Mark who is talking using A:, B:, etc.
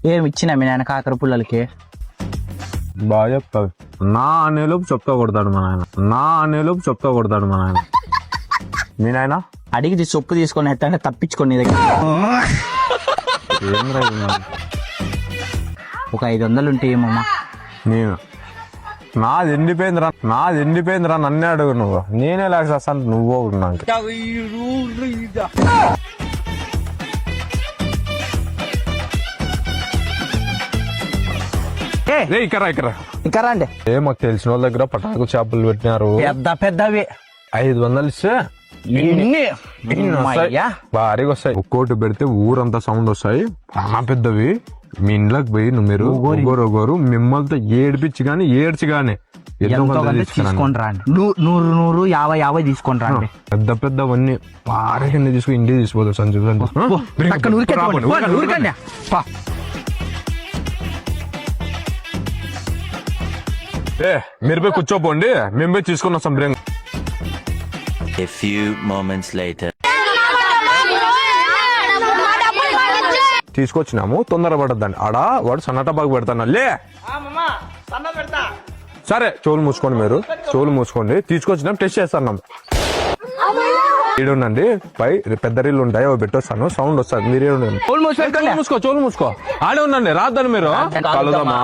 A: ఏమి ఇచ్చినా మీ నాయన కాకర పుల్లలకి?
B: బాగా చెప్తావు. నా అనేలోపు చెప్తా కొడతాడు మా నాయన. నా అనేలోపు చెప్తా కొడతాడు మా నాయన. మీ నాయన
A: అడిగి సొప్పు తీసుకొని ఎత్తానే తప్పించుకొని నీ దగ్గర
B: ఏం రా ఇది?
A: ఒక 500 ఉంటే ఏమమ్మా?
B: నేను నాది ఎండిపోయిందిరా నన్నే అడుగు నువ్వు. నేనే లేకపోతే నువ్వు నాకు ఇక్కడ
A: ఇక్కడ రండి.
B: మాకు తెలిసిన వాళ్ళ దగ్గర పటాకు చేపలు పెట్టినారు.
A: పెద్దవి
B: 500 ఇస్తే భారీగా వస్తాయి. ఒక్కోటి పెడితే ఊరంతా సౌండ్ వస్తాయి. చాలా పెద్దవి. మీ ఇంట్లోకి పోయి మీరు ఒగోరు మిమ్మల్తో ఏడిపించి గాని ఏడ్చి గాని
A: తీసుకొని రండి. 100 50 తీసుకొని రండి.
B: పెద్ద పెద్దవన్నీ భారీగా తీసుకుని ఇంటికి తీసిపోతావు సంజు. మీరు పోయి కూర్చోపోండి, మేము పోయి తీసుకుని వస్తాం. Break.
C: A few moments later.
B: తీసుకొచ్చినాము, తొందర పడద్దండి. ఆడా వాడు సన్నట బాగా పెడతాను. లే సరే, చెవులు మూసుకోండి. మీరు చెవులు మూసుకోండి. తీసుకొచ్చినాం, టెస్ట్ చేస్తున్నాం. ఈడుండండి, పై పెద్ద రీళ్ళు ఉంటాయి, అవి పెట్టొస్తాను. సౌండ్ వస్తుంది. మీరే ఉండండి. చెవులు మూసుకో. ఆడే ఉండండి, రాద్దని మీరు కలుదామా.